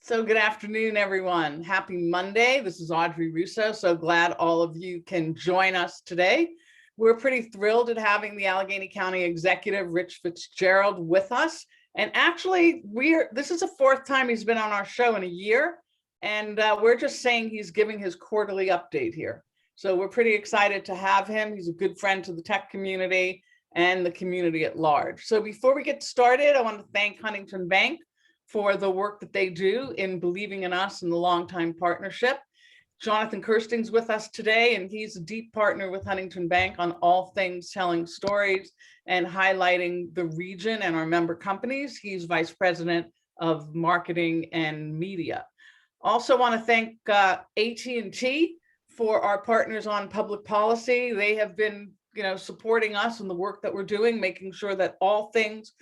So good afternoon, everyone. Happy Monday. This is Audrey Russo. So glad all of you can join us today. We're pretty thrilled at having the Allegheny County Executive, Rich Fitzgerald, with us. And actually, this is the fourth time he's been on our show in a year. And we're just saying he's giving his quarterly update here. So we're pretty excited to have him. He's a good friend to the tech community and the community at large. So before we get started, I want to thank Huntington Bank for the work that they do in believing in us and the longtime partnership. Jonathan Kirsting's with us today, and he's a deep partner with Huntington Bank on all things telling stories and highlighting the region and our member companies. He's Vice President of Marketing and Media. Also want to thank AT&T for our partners on public policy. They have been, supporting us in the work that we're doing, making sure that all things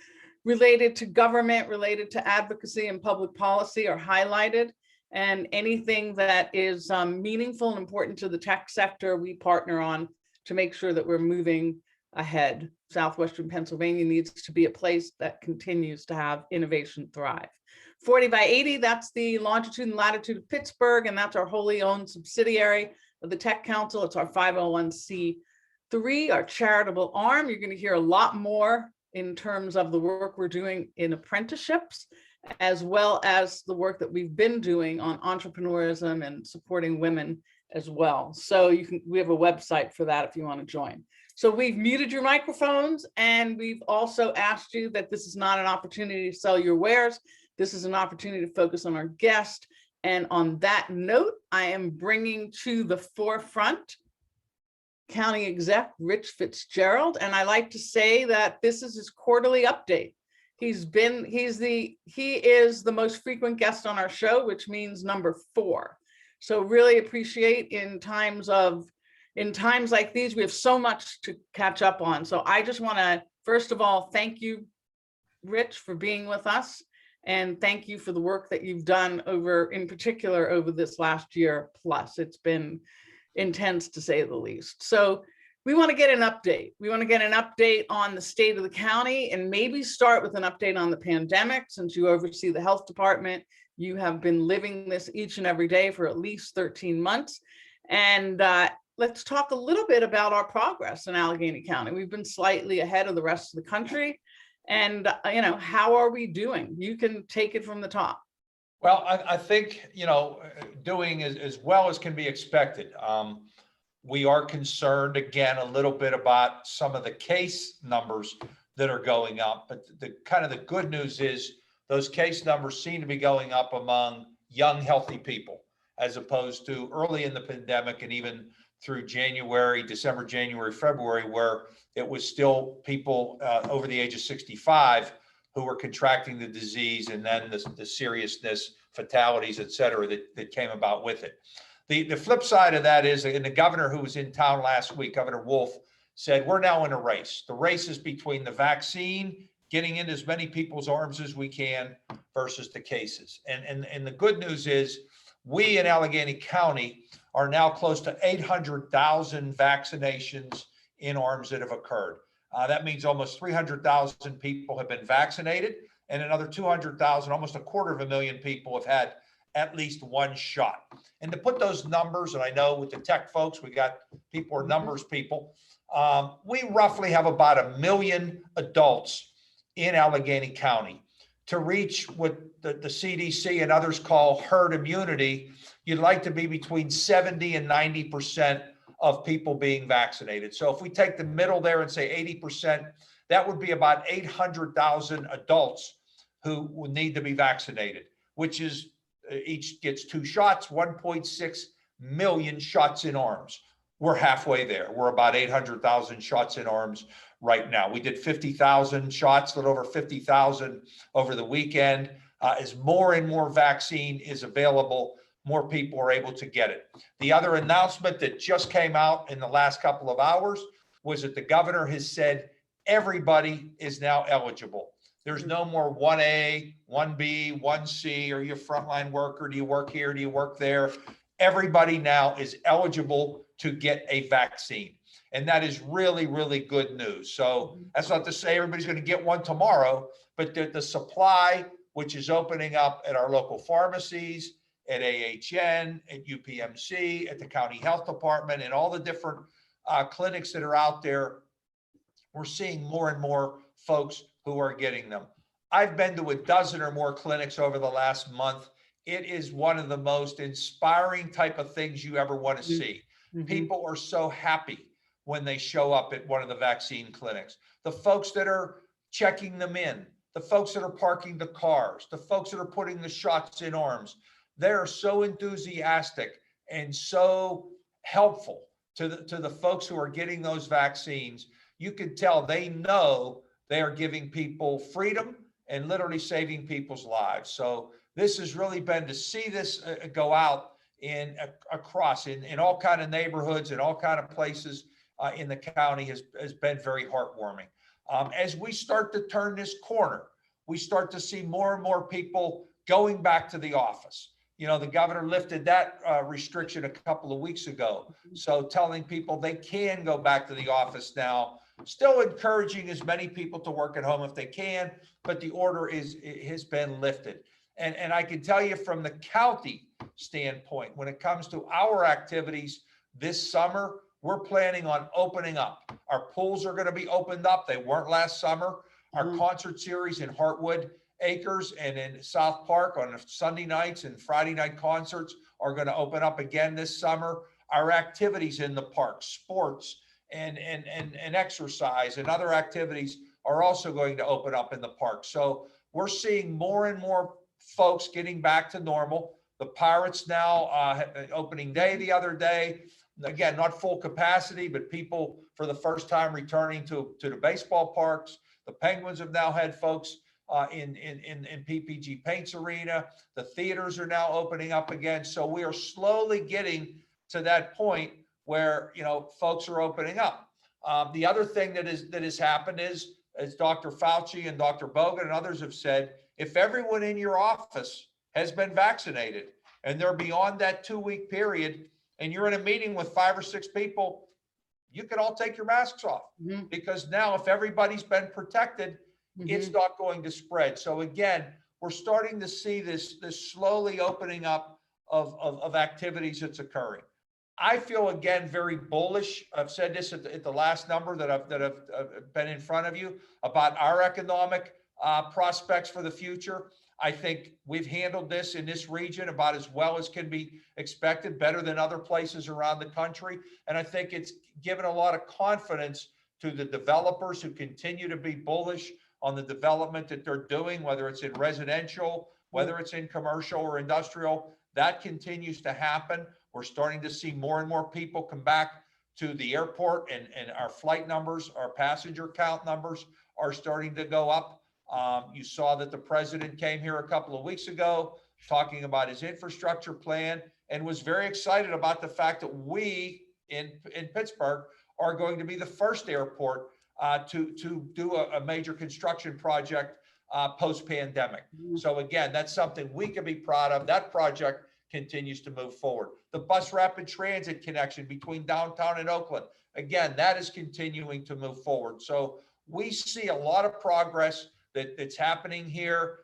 related to government, related to advocacy and public policy are highlighted. And anything that is meaningful and important to the tech sector, we partner on to make sure that we're moving ahead. Southwestern Pennsylvania needs to be a place that continues to have innovation thrive. 40 by 80, that's the longitude and latitude of Pittsburgh, and that's our wholly owned subsidiary of the Tech Council. It's our 501c3, our charitable arm. You're going to hear a lot more in terms of the work we're doing in apprenticeships, as well as the work that we've been doing on entrepreneurism and supporting women as well. So we have a website for that if you want to join. So we've muted your microphones, and we've also asked you that this is not an opportunity to sell your wares. This is an opportunity to focus on our guest. And on that note, I am bringing to the forefront County Exec Rich Fitzgerald, and I like to say that this is his quarterly update. He is the most frequent guest on our show, which means number 4. So really appreciate in times like these, we have so much to catch up on. So I just want to first of all thank you, Rich, for being with us, and thank you for the work that you've done in particular over this last year plus. It's been intense, to say the least. So we want to get an update. We want to get an update on the state of the county, and maybe start with an update on the pandemic. Since you oversee the health department, you have been living this each and every day for at least 13 months. And let's talk a little bit about our progress in Allegheny County. We've been slightly ahead of the rest of the country. And, how are we doing? You can take it from the top. Well, I think, doing as well as can be expected. We are concerned, again, a little bit about some of the case numbers that are going up. But the good news is those case numbers seem to be going up among young, healthy people, as opposed to early in the pandemic and even through December, January, February, where it was still people over the age of 65 who were contracting the disease, and then the seriousness, fatalities, et cetera, that came about with it. The flip side of that is, and the governor who was in town last week, Governor Wolf, said we're now in a race. The race is between the vaccine, getting into as many people's arms as we can, versus the cases. And the good news is we in Allegheny County are now close to 800,000 vaccinations in arms that have occurred. That means almost 300,000 people have been vaccinated, and another 200,000, almost 250,000 people have had at least one shot. And to put those numbers, and I know with the tech folks, we got people are numbers people. We roughly have about 1 million adults in Allegheny County. To reach what the CDC and others call herd immunity, you'd like to be between 70 and 90% of people being vaccinated. So if we take the middle there and say 80%, that would be about 800,000 adults who will need to be vaccinated, which is each gets 2 shots, 1.6 million shots in arms. We're halfway there. We're about 800,000 shots in arms right now. We did 50,000 shots, a little over 50,000 over the weekend. As more and more vaccine is available, more people are able to get it. The other announcement that just came out in the last couple of hours was that the governor has said everybody is now eligible. There's no more 1A, 1B, 1C, or you a frontline worker? Do you work here? Do you work there? Everybody now is eligible to get a vaccine. And that is really, really good news. So that's not to say everybody's going to get one tomorrow, but the supply which is opening up at our local pharmacies, at AHN, at UPMC, at the county health department, and all the different clinics that are out there. We're seeing more and more folks who are getting them. I've been to a dozen or more clinics over the last month. It is one of the most inspiring type of things you ever want to see. People are so happy when they show up at one of the vaccine clinics. The folks that are checking them in, the folks that are parking the cars, the folks that are putting the shots in arms, they're so enthusiastic and so helpful to the folks who are getting those vaccines. You can tell they know they are giving people freedom and literally saving people's lives. So this has really been to see this go out across all kind of neighborhoods and all kind of places in the county has been very heartwarming. As we start to turn this corner, we start to see more and more people going back to the office. You know, the governor lifted that restriction a couple of weeks ago. So telling people they can go back to the office now, still encouraging as many people to work at home if they can, but the order has been lifted. And I can tell you from the county standpoint, when it comes to our activities this summer, we're planning on opening up. Our pools are going to be opened up. They weren't last summer. Our concert series in Heartwood Acres and in South Park on Sunday nights and Friday night concerts are going to open up again this summer. Our activities in the park, sports and exercise and other activities are also going to open up in the park. So we're seeing more and more folks getting back to normal. The Pirates now opening day the other day. Again, not full capacity, but people for the first time returning to the baseball parks. The Penguins have now had folks in PPG Paints Arena. The theaters are now opening up again. So we are slowly getting to that point where, you know, folks are opening up. The other thing that has happened is, as Dr. Fauci and Dr. Bogan and others have said, if everyone in your office has been vaccinated and they're beyond that 2-week period, and you're in a meeting with 5 or 6 people, you can all take your masks off because now if everybody's been protected, it's not going to spread. So again, we're starting to see this slowly opening up of activities that's occurring. I feel, again, very bullish. I've said this at the last number that I've been in front of you about our economic prospects for the future. I think we've handled this in this region about as well as can be expected, better than other places around the country. And I think it's given a lot of confidence to the developers who continue to be bullish on the development that they're doing, whether it's in residential, whether it's in commercial or industrial. That continues to happen. We're starting to see more and more people come back to the airport, and our flight numbers, our passenger count numbers are starting to go up. You saw that the president came here a couple of weeks ago talking about his infrastructure plan and was very excited about the fact that we in Pittsburgh are going to be the first airport to do a major construction project post-pandemic. So again, that's something we can be proud of. That project continues to move forward. The bus rapid transit connection between downtown and Oakland, again, that is continuing to move forward. So we see a lot of progress that's happening here.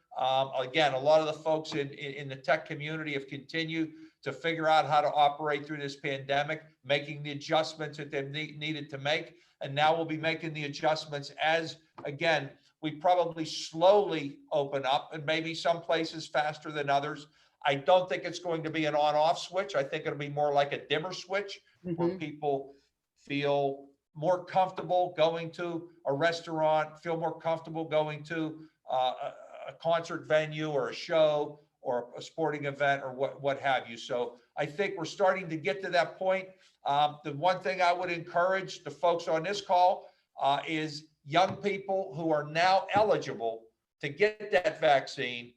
Again, a lot of the folks in the tech community have continued to figure out how to operate through this pandemic, making the adjustments that they've needed to make. And now we'll be making the adjustments as, again, we probably slowly open up, and maybe some places faster than others. I don't think it's going to be an on-off switch. I think it'll be more like a dimmer switch where people feel more comfortable going to a restaurant, feel more comfortable going to a concert venue or a show or a sporting event or what have you. So I think we're starting to get to that point. The one thing I would encourage the folks on this call is young people who are now eligible to get that vaccine.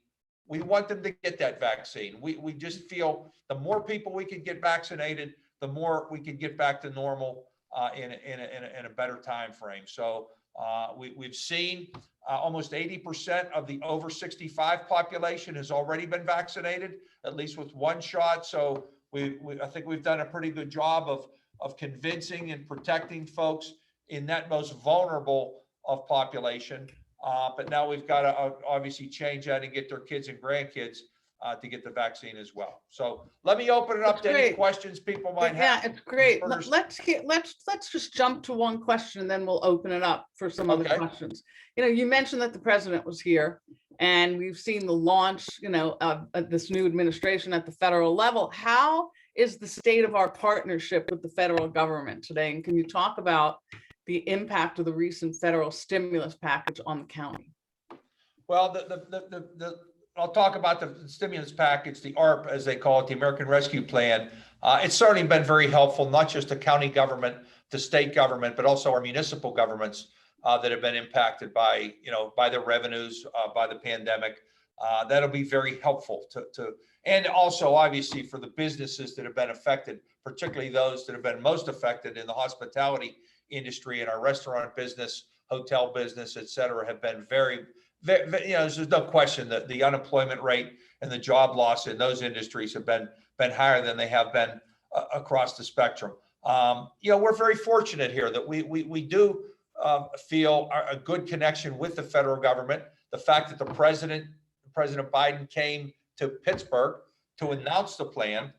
We want them to get that vaccine. We just feel the more people we can get vaccinated, the more we can get back to normal in a better time frame. So we've seen almost 80% of the over 65 population has already been vaccinated, at least with one shot. So I think we've done a pretty good job of convincing and protecting folks in that most vulnerable of population. But now we've got to obviously change that and get their kids and grandkids to get the vaccine as well. So let me open it up to any questions people might have. Yeah, it's great. Let's just jump to one question and then we'll open it up for some other questions. You mentioned that the president was here and we've seen the launch, of this new administration at the federal level. How is the state of our partnership with the federal government today? And can you talk about the impact of the recent federal stimulus package on the county? Well, I'll talk about the stimulus package, the ARP, as they call it, the American Rescue Plan. It's certainly been very helpful, not just the county government, the state government, but also our municipal governments that have been impacted by, by their revenues, by the pandemic. That'll be very helpful and also obviously for the businesses that have been affected, particularly those that have been most affected in the hospitality industry and our restaurant business, hotel business, et cetera, have been very, there's no question that the unemployment rate and the job loss in those industries have been higher than they have been across the spectrum. We're very fortunate here that we do feel a good connection with the federal government. The fact that President Biden came to Pittsburgh to announce the plan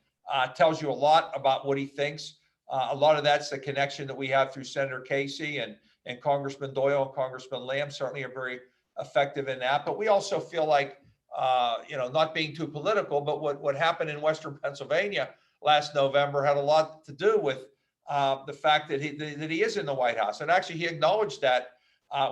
tells you a lot about what he thinks. A lot of that's the connection that we have through Senator Casey and Congressman Doyle and Congressman Lamb certainly are very effective in that. But we also feel like, not being too political, but what happened in Western Pennsylvania last November had a lot to do with the fact that he is in the White House. And actually, he acknowledged that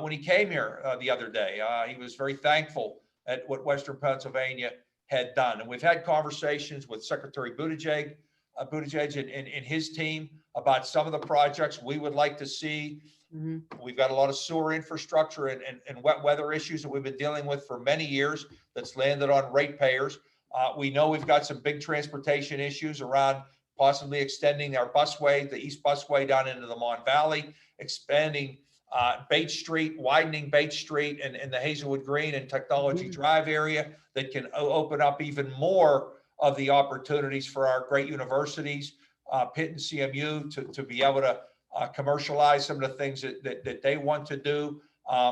when he came here the other day. He was very thankful at what Western Pennsylvania had done. And we've had conversations with Secretary Buttigieg and his team about some of the projects we would like to see. Mm-hmm. We've got a lot of sewer infrastructure and wet weather issues that we've been dealing with for many years that's landed on ratepayers. We know we've got some big transportation issues around possibly extending our busway, the East Busway down into the Mon Valley, expanding Bates Street, widening Bates Street and the Hazelwood Green and Technology Drive area that can open up even more of the opportunities for our great universities, Pitt and CMU, to be able to commercialize some of the things that they want to do.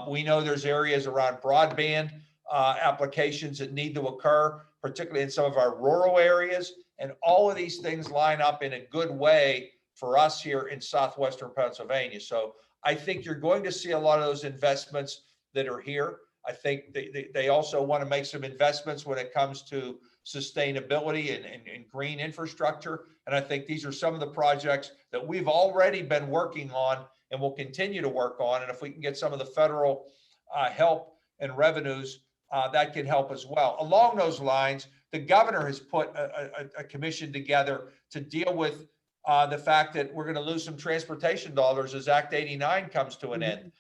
We know there's areas around broadband applications that need to occur, particularly in some of our rural areas. And all of these things line up in a good way for us here in southwestern Pennsylvania. So I think you're going to see a lot of those investments that are here. I think they also want to make some investments when it comes to sustainability and green infrastructure. And I think these are some of the projects that we've already been working on and will continue to work on. And if we can get some of the federal help and revenues, that can help as well. Along those lines, the governor has put a commission together to deal with the fact that we're going to lose some transportation dollars as Act 89 comes to an end.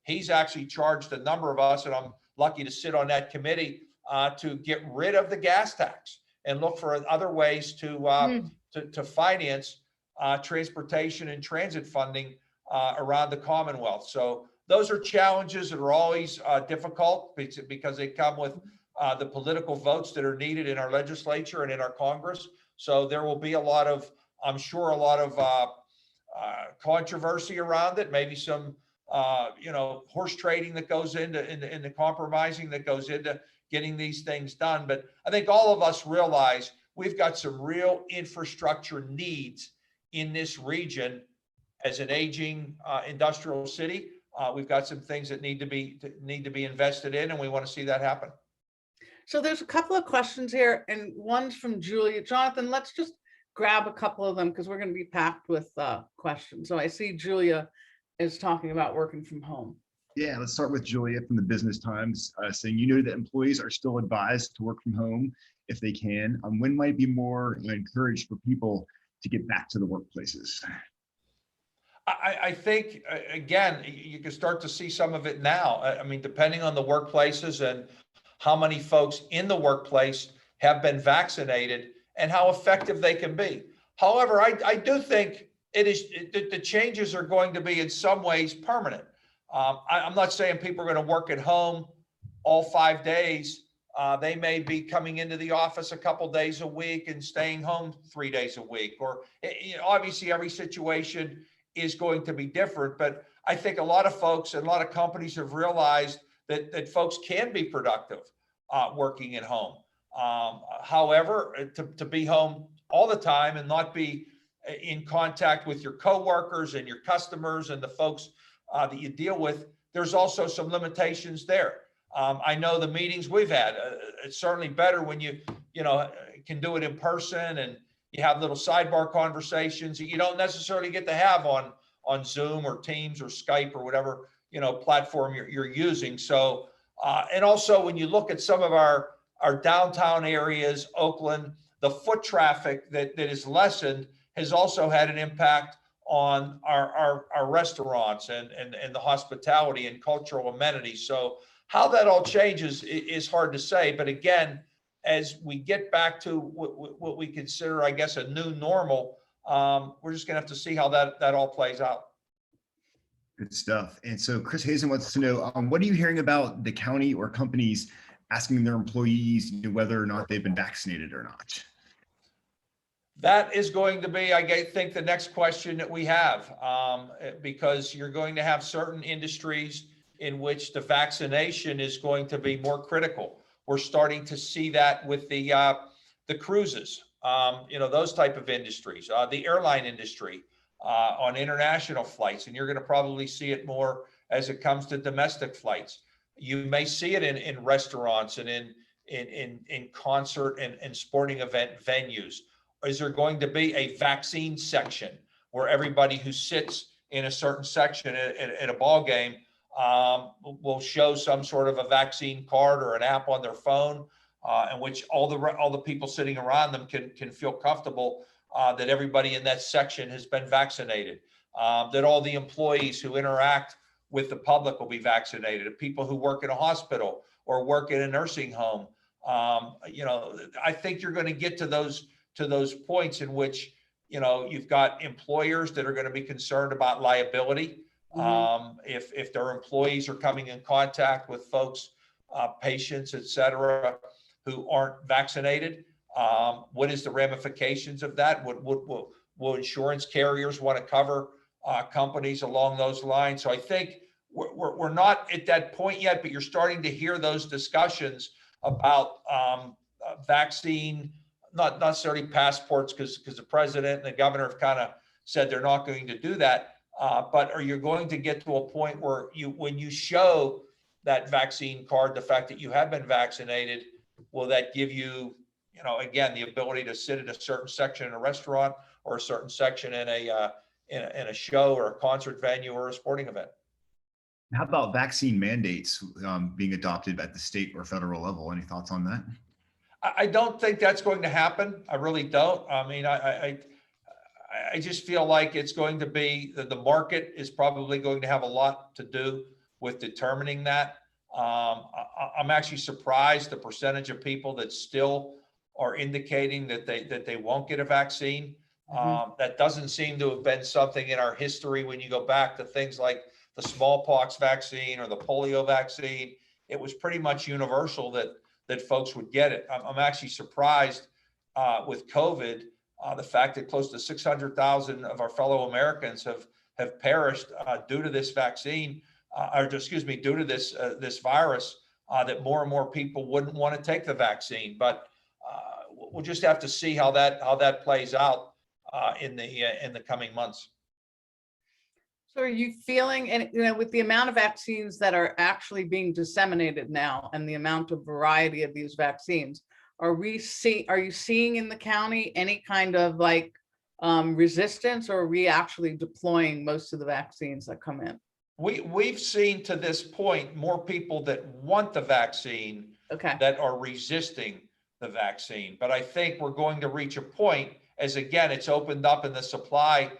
He's actually charged a number of us, and I'm lucky to sit on that committee, to get rid of the gas tax and look for other ways to finance transportation and transit funding around the Commonwealth. So those are challenges that are always difficult because they come with the political votes that are needed in our legislature and in our Congress. So there will be I'm sure a lot of controversy around it, maybe some horse trading that goes into the compromising that goes into getting these things done. But I think all of us realize we've got some real infrastructure needs in this region as an aging industrial city. We've got some things that need to be invested in, and we want to see that happen. So there's a couple of questions here, and one's from Julia. Jonathan, let's just grab a couple of them because we're going to be packed with questions. So I see Julia is talking about working from home. Yeah, let's start with Julia from the Business Times saying, you know that employees are still advised to work from home if they can. When might be more encouraged for people to get back to the workplaces? I think, again, you can start to see some of it now. I mean, depending on the workplaces and how many folks in the workplace have been vaccinated and how effective they can be. However, I do think the changes are going to be in some ways permanent. I'm not saying people are going to work at home all 5 days. They may be coming into the office a couple days a week and staying home 3 days a week. Or obviously every situation is going to be different, but I think a lot of folks and a lot of companies have realized that folks can be productive working at home. However, to be home all the time and not be in contact with your coworkers and your customers and the folks that you deal with, there's also some limitations there. I know the meetings we've had, it's certainly better when you can do it in person and you have little sidebar conversations that you don't necessarily get to have on Zoom or Teams or Skype or whatever, platform you're using. So, and also when you look at some of our downtown areas, Oakland, the foot traffic that is lessened has also had an impact on our restaurants and the hospitality and cultural amenities. So how that all changes is hard to say. But again, as we get back to what we consider, I guess, a new normal, we're just gonna have to see how that all plays out. Good stuff. And so Chris Hazen wants to know, what are you hearing about the county or companies asking their employees whether or not they've been vaccinated or not? That is going to be, I think, the next question that we have, because you're going to have certain industries in which the vaccination is going to be more critical. We're starting to see that with the cruises, those type of industries, the airline industry, on international flights, and you're going to probably see it more as it comes to domestic flights. You may see it in restaurants and in concert and sporting event venues. Is there going to be a vaccine section where everybody who sits in a certain section at a ball game will show some sort of a vaccine card or an app on their phone, in which all the people sitting around them can feel comfortable that everybody in that section has been vaccinated, that all the employees who interact with the public will be vaccinated, the people who work in a hospital or work in a nursing home. I think you're going to get to those points in which, you've got employers that are going to be concerned about liability. If their employees are coming in contact with folks, patients, et cetera, who aren't vaccinated, what is the ramifications of that? Will insurance carriers want to cover companies along those lines? So I think we're not at that point yet, but you're starting to hear those discussions about vaccine, not necessarily passports, because the president and the governor have kind of said they're not going to do that. But are you going to get to a point where when you show that vaccine card, the fact that you have been vaccinated, will that give you, again, the ability to sit in a certain section in a restaurant or a certain section in a show or a concert venue or a sporting event? How about vaccine mandates being adopted at the state or federal level? Any thoughts on that? I don't think that's going to happen. I really don't. I mean, I just feel like it's going to be the market is probably going to have a lot to do with determining that. I'm actually surprised the percentage of people that still are indicating that they won't get a vaccine. That doesn't seem to have been something in our history. When you go back to things like the smallpox vaccine or the polio vaccine, it was pretty much universal that folks would get it. I'm actually surprised with COVID, the fact that close to 600,000 of our fellow Americans have perished due to this vaccine, due to this virus, that more and more people wouldn't want to take the vaccine. But we'll just have to see how that plays out in the coming months. So are you feeling, and with the amount of vaccines that are actually being disseminated now and the amount of variety of these vaccines, are you seeing in the county any kind of resistance, or are we actually deploying most of the vaccines that come in? We've seen to this point more people that want the vaccine that are resisting the vaccine. But I think we're going to reach a point as, again, it's opened up and the supply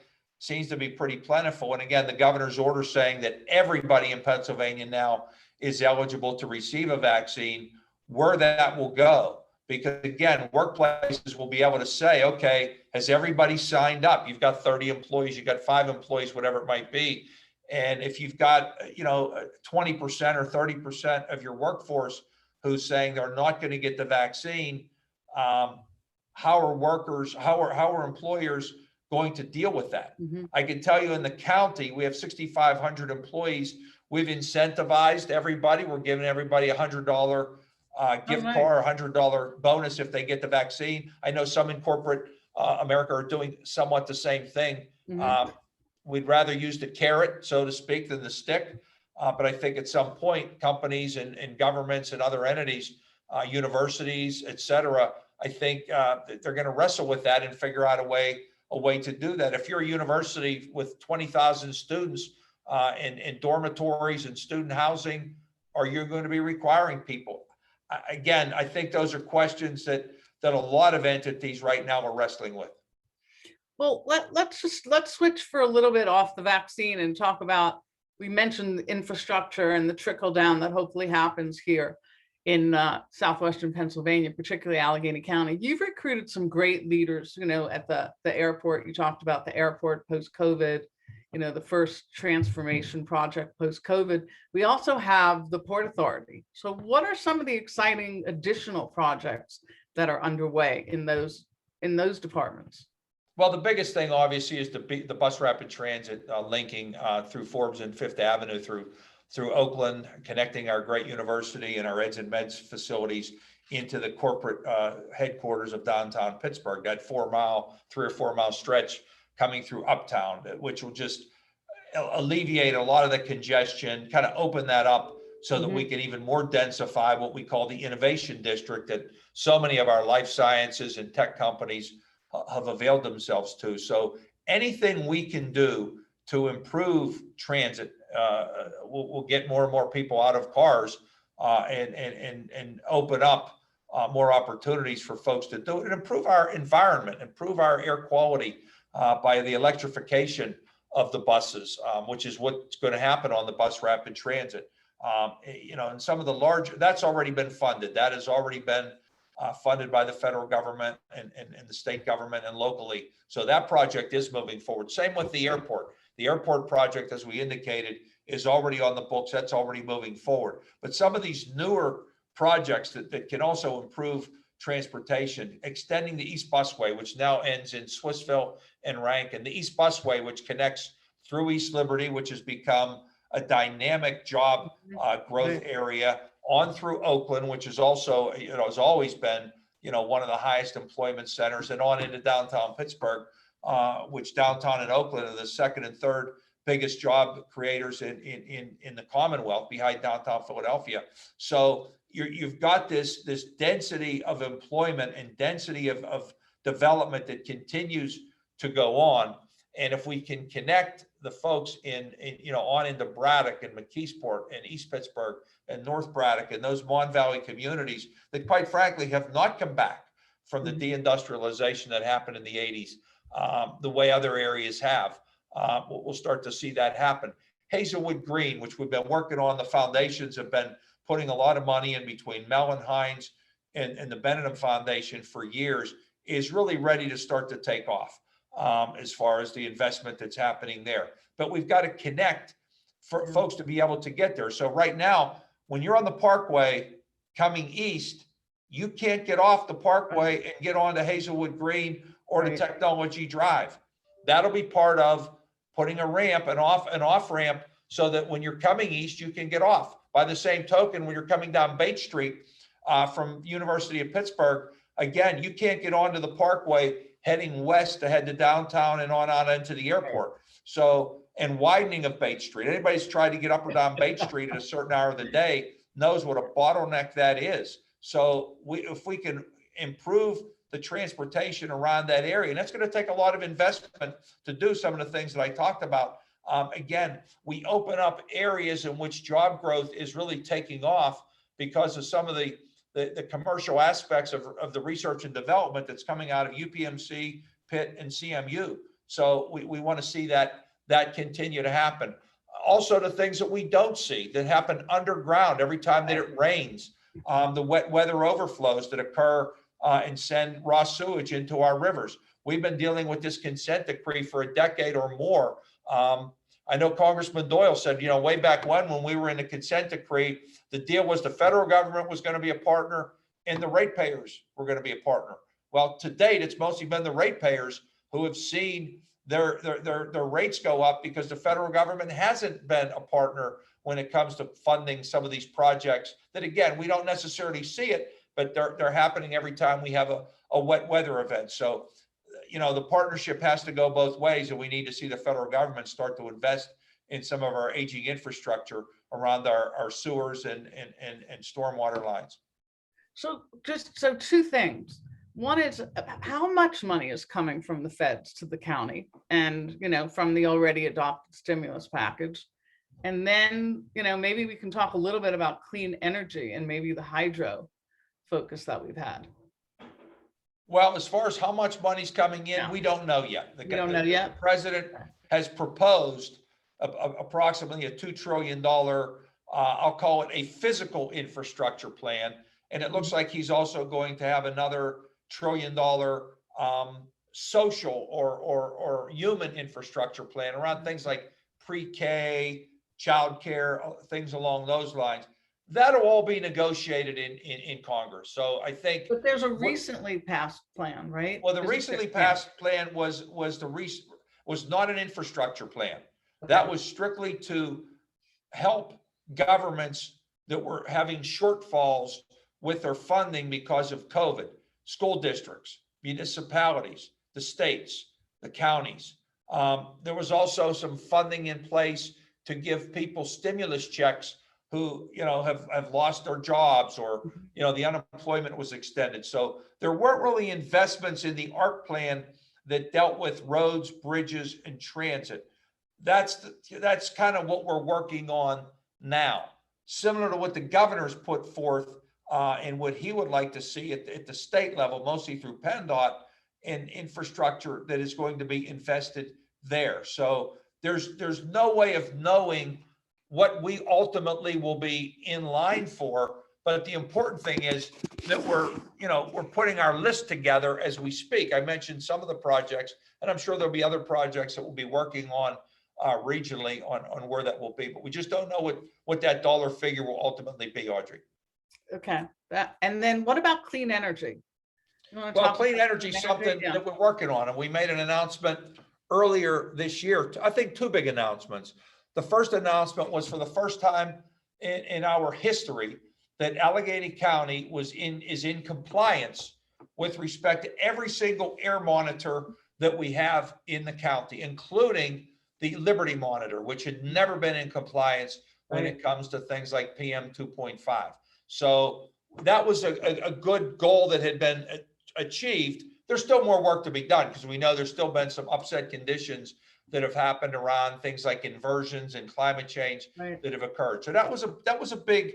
seems to be pretty plentiful. And again, the governor's order saying that everybody in Pennsylvania now is eligible to receive a vaccine, where that will go. Because again, workplaces will be able to say, okay, has everybody signed up? You've got 30 employees, you've got 5 employees, whatever it might be. And if you've got, 20% or 30% of your workforce who's saying they're not going to get the vaccine, how are employers going to deal with that. Mhm. I can tell you in the county, we have 6,500 employees. We've incentivized everybody. We're giving everybody $100 gift nice. card, $100 bonus if they get the vaccine. I know some in corporate America are doing somewhat the same thing. Mhm. We'd rather use the carrot, so to speak, than the stick. But I think at some point, companies and governments and other entities, universities, et cetera, I think they're going to wrestle with that and figure out a way to do that. If you're a university with 20,000 students in dormitories and student housing, are you going to be requiring people? Again, I think those are questions that a lot of entities right now are wrestling with. Well, let's switch for a little bit off the vaccine and talk about, we mentioned the infrastructure and the trickle down that hopefully happens here in southwestern Pennsylvania, particularly Allegheny County. You've recruited some great leaders, at the airport. You talked about the airport post-COVID, the first transformation project post-COVID. We also have the Port Authority. So what are some of the exciting additional projects that are underway in those departments? Well, the biggest thing obviously is the bus rapid transit linking through Forbes and Fifth Avenue through Oakland, connecting our great university and our eds and meds facilities into the corporate headquarters of downtown Pittsburgh. That 3 or 4 mile stretch coming through Uptown, which will just alleviate a lot of the congestion, kind of open that up so that we can even more densify what we call the innovation district that so many of our life sciences and tech companies have availed themselves to. So anything we can do to improve transit, we'll get more and more people out of cars and open up more opportunities for folks to do it and improve our environment, improve our air quality by the electrification of the buses, which is what's going to happen on the bus rapid transit. And some of the large, that's already been funded. That has already been funded by the federal government and the state government and locally. So that project is moving forward. Same with the airport. The airport project, as we indicated, is already on the books. That's already moving forward. But some of these newer projects that can also improve transportation, extending the East Busway, which now ends in Swissville and Rankin, the East Busway, which connects through East Liberty, which has become a dynamic job growth area, on through Oakland, which is also, has always been, one of the highest employment centers, and on into downtown Pittsburgh, which downtown and Oakland are the second and third biggest job creators in the Commonwealth, behind downtown Philadelphia. So you've got this density of employment and density of development that continues to go on. And if we can connect the folks on into Braddock and McKeesport and East Pittsburgh and North Braddock and those Mon Valley communities that, quite frankly, have not come back from the deindustrialization that happened in the 80s, the way other areas have, we'll start to see that happen. Hazelwood Green, which we've been working on, the foundations have been putting a lot of money in between Mel and Hines and the Benham Foundation for years, is really ready to start to take off. As far as the investment that's happening there. But we've got to connect for folks to be able to get there. So right now, when you're on the Parkway coming east, you can't get off the Parkway and get onto Hazelwood Green or to Technology Drive. That'll be part of putting a ramp, an off ramp, so that when you're coming east, you can get off. By the same token, when you're coming down Bates Street from University of Pittsburgh, again, you can't get onto the Parkway heading west to head to downtown and on out into the airport. So, and widening of Bates Street. Anybody's tried to get up or down Bates Street at a certain hour of the day knows what a bottleneck that is. So if we can improve the transportation around that area, and that's going to take a lot of investment to do some of the things that I talked about. Again, we open up areas in which job growth is really taking off because of some of the commercial aspects of the research and development that's coming out of UPMC, Pitt, and CMU. So we want to see that continue to happen. Also, the things that we don't see that happen underground every time that it rains, the wet weather overflows that occur and send raw sewage into our rivers. We've been dealing with this consent decree for a decade or more. I know Congressman Doyle said, way back when we were in the consent decree, the deal was the federal government was going to be a partner and the ratepayers were going to be a partner. Well, to date, it's mostly been the ratepayers. who have seen their rates go up because the federal government hasn't been a partner when it comes to funding some of these projects that, again, we don't necessarily see it, but they're happening every time we have a wet weather event. So, the partnership has to go both ways, and we need to see the federal government start to invest in some of our aging infrastructure around our sewers and stormwater lines. So two things. One is how much money is coming from the feds to the county and, from the already adopted stimulus package. And then, maybe we can talk a little bit about clean energy and maybe the hydro focus that we've had. Well, as far as how much money's coming in, we don't know yet. We don't know yet. The president has proposed approximately a $2 trillion, I'll call it a physical infrastructure plan. And it looks like he's also going to have another $1 trillion social or human infrastructure plan around things like pre-K, childcare, things along those lines. That'll all be negotiated in Congress. So I think. But there's a recently passed plan, right? Well, the recently passed plan was not an infrastructure plan. That was strictly to help governments that were having shortfalls with their funding because of COVID. School districts, municipalities, the states, the counties. There was also some funding in place to give people stimulus checks who, have lost their jobs, or, the unemployment was extended. So there weren't really investments in the ARC plan that dealt with roads, bridges, and transit. That's kind of what we're working on now, similar to what the governor's put forth and what he would like to see at the state level, mostly through PennDOT, and infrastructure that is going to be invested there. So there's no way of knowing what we ultimately will be in line for. But the important thing is that we're putting our list together as we speak. I mentioned some of the projects, and I'm sure there'll be other projects that we'll be working on regionally on where that will be. But we just don't know what that dollar figure will ultimately be, Audrey. Okay. And then what about clean energy? Well, clean energy is something that we're working on, and we made an announcement earlier this year. I think two big announcements. The first announcement was for the first time in our history that Allegheny County is in compliance with respect to every single air monitor that we have in the county, including the Liberty Monitor, which had never been in compliance when it comes to things like PM 2.5. So that was a good goal that had been achieved. There's still more work to be done because we know there's still been some upset conditions that have happened around things like inversions and climate change that have occurred. So that was a big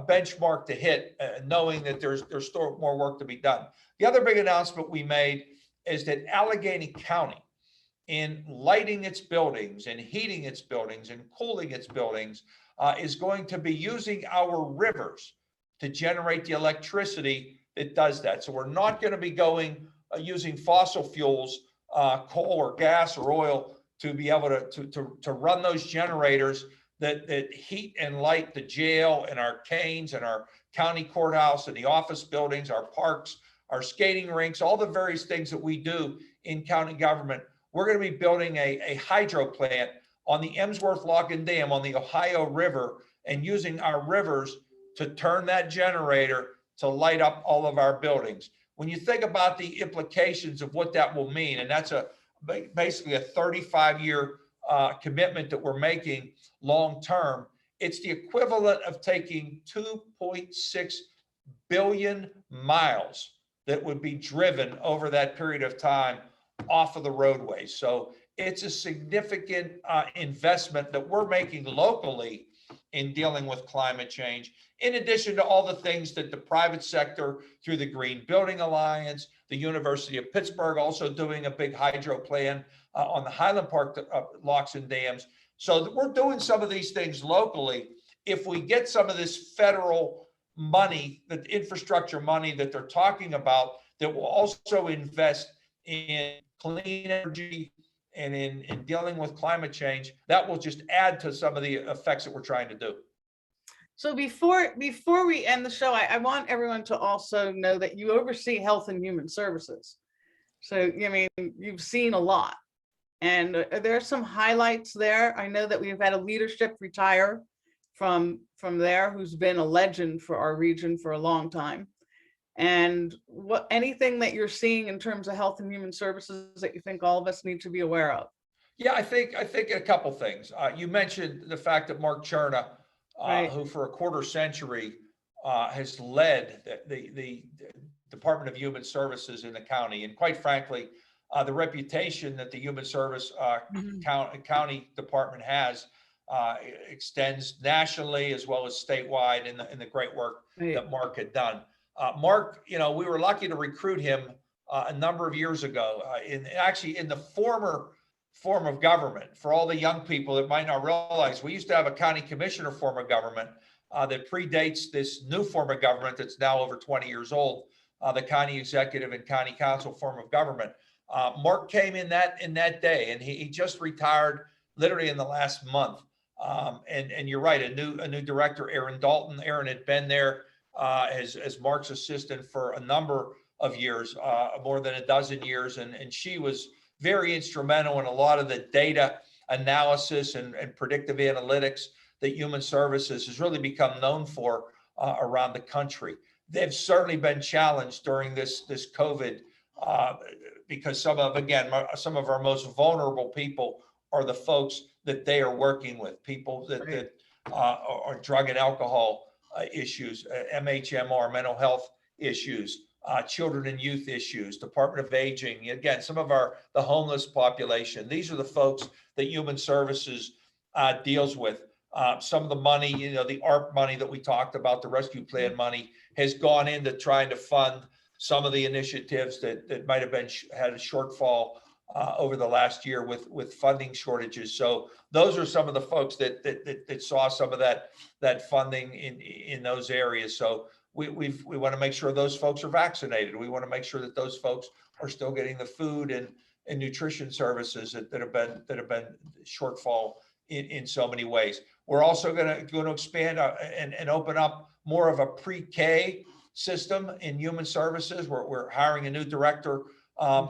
benchmark to hit, knowing that there's still more work to be done. The other big announcement we made is that Allegheny County, in lighting its buildings and heating its buildings and cooling its buildings, is going to be using our rivers to generate the electricity that does that. So we're not going to be using fossil fuels, coal or gas or oil, to be able to run those generators that heat and light the jail and our canes and our county courthouse and the office buildings, our parks, our skating rinks, all the various things that we do in county government. We're going to be building a hydro plant on the Emsworth Lock and Dam on the Ohio River, and using our rivers to turn that generator to light up all of our buildings. When you think about the implications of what that will mean, and that's basically a 35-year commitment that we're making long-term, it's the equivalent of taking 2.6 billion miles that would be driven over that period of time off of the roadways. So it's a significant investment that we're making locally in dealing with climate change, in addition to all the things that the private sector, through the Green Building Alliance, the University of Pittsburgh also doing a big hydro plan on the Highland Park locks and dams. So we're doing some of these things locally. If we get some of this federal money, the infrastructure money that they're talking about, that will also invest in clean energy and in dealing with climate change, that will just add to some of the effects that we're trying to do. So before we end the show, I want everyone to also know that you oversee Health and Human Services. So, I mean, you've seen a lot. And there are some highlights there. I know that we've had a leadership retire from there who's been a legend for our region for a long time. And anything that you're seeing in terms of health and human services that you think all of us need to be aware of? Yeah, I think a couple things. You mentioned the fact that Mark Cherna, Right. who for a quarter century has led the Department of Human Services in the county, and quite frankly, the reputation that the Human Service county department has extends nationally as well as statewide in the great work Right. that Mark had done. Mark, we were lucky to recruit him a number of years ago in the former form of government. For all the young people that might not realize, we used to have a county commissioner form of government that predates this new form of government that's now over 20 years old, the county executive and county council form of government. Mark came in that day, and he just retired literally in the last month. And you're right, a new director, Aaron Dalton. Aaron had been there as Mark's assistant for a number of years, more than a dozen years, and she was very instrumental in a lot of the data analysis and predictive analytics that Human Services has really become known for around the country. They've certainly been challenged during this COVID because some of our most vulnerable people are the folks that they are working with, people that are drug and alcohol issues, MHMR, mental health issues, children and youth issues, Department of Aging, again, the homeless population. These are the folks that Human Services deals with. Some of the money, the ARP money that we talked about, the rescue plan money, has gone into trying to fund some of the initiatives that might have had a shortfall over the last year with funding shortages. So those are some of the folks that saw some of that funding in those areas. So we want to make sure those folks are vaccinated. We want to make sure that those folks are still getting the food and nutrition services that have been shortfall in so many ways. We're also going to expand and open up more of a pre-K system in Human Services. We're hiring a new director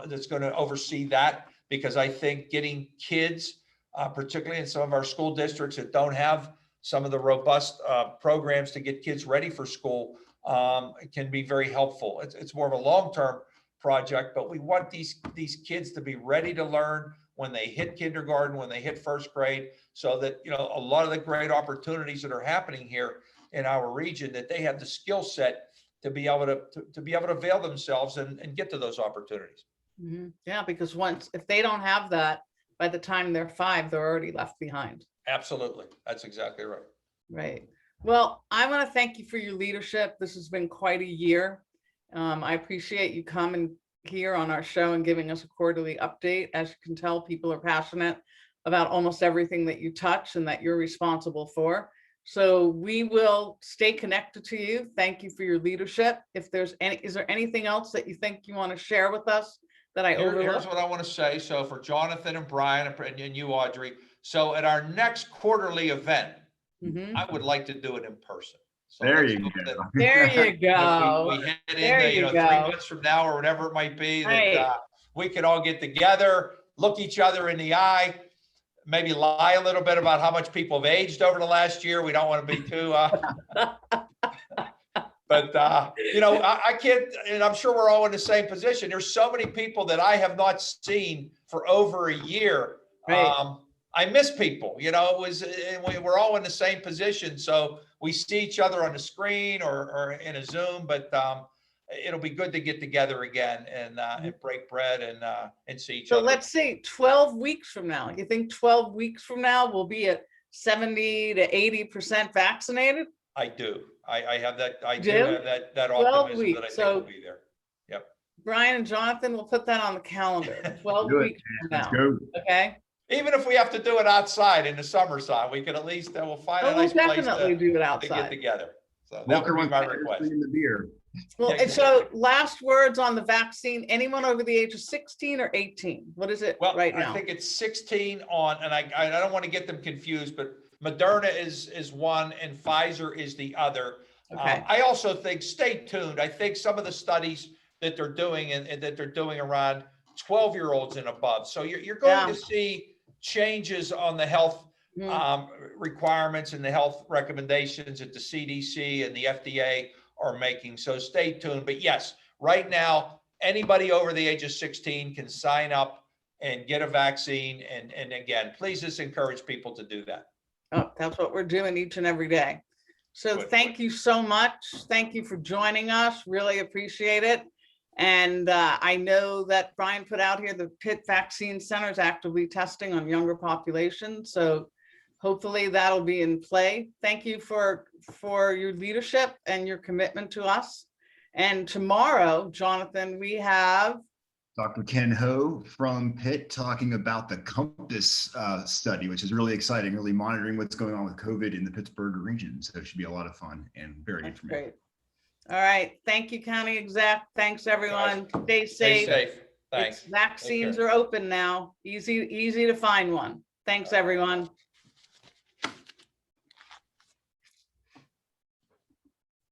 that's going to oversee that, because I think getting kids, particularly in some of our school districts that don't have some of the robust programs to get kids ready for school, can be very helpful. It's more of a long-term project, but we want these kids to be ready to learn when they hit kindergarten, when they hit first grade, so that a lot of the great opportunities that are happening here in our region, that they have the skill set to be able to avail themselves and get to those opportunities. Mm-hmm. Yeah, because if they don't have that, by the time they're 5, they're already left behind. Absolutely, that's exactly right. Right. Well, I want to thank you for your leadership. This has been quite a year. I appreciate you coming here on our show and giving us a quarterly update. As you can tell, people are passionate about almost everything that you touch and that you're responsible for. So we will stay connected to you. Thank you for your leadership. Is there anything else that you think you want to share with us that I overlooked? Here's what I want to say. So for Jonathan and Brian and you, Audrey, so at our next quarterly event, I would like to do it in person. So there you go. There you go. We head into 3 months from now or whatever it might be, that we could all get together, look each other in the eye, maybe lie a little bit about how much people have aged over the last year. We don't want to be too, but I can't, and I'm sure we're all in the same position. There's so many people that I have not seen for over a year. Right. I miss people, we're all in the same position. So we see each other on the screen or in a Zoom, but it'll be good to get together again and break bread and see each other. So let's say 12 weeks from now. You think 12 weeks from now we'll be at 70 to 80% vaccinated? I do. I have that. I do have that optimism weeks. that I think So will be there. Yep. Brian and Jonathan, we'll put that on the calendar. 12 weeks from now. Let's go. Okay. Even if we have to do it outside in the summertime, we can at least we'll find a nice place definitely do it to outside. get together. So that would be my request. In the beer. Well, and so last words on the vaccine, anyone over the age of 16 or 18? What is it right now? I think it's 16 on, and I don't want to get them confused, but Moderna is one and Pfizer is the other. Okay. I also think, stay tuned. I think some of the studies that they're doing and that they're doing around 12-year-olds and above. So you're going Yeah. to see changes on the health Mhm. requirements and the health recommendations that the CDC and the FDA are making. So stay tuned. But yes, right now, anybody over the age of 16 can sign up and get a vaccine. And again, please just encourage people to do that. Oh, that's what we're doing each and every day. So Good. thank you so much. Thank you for joining us. Really appreciate it. And I know that Brian put out here, the Pitt Vaccine Center is actively testing on younger populations. So hopefully that'll be in play. Thank you for your leadership and your commitment to us. And tomorrow, Jonathan, we have Dr. Ken Ho from Pitt talking about the Compass study, which is really exciting, really monitoring what's going on with COVID in the Pittsburgh region. So it should be a lot of fun and very That's informative. great. All right. Thank you, County Exec. Thanks, everyone. Stay Stay safe. safe. Thanks. Vaccines care. are open now. Easy to find one. Thanks, everyone.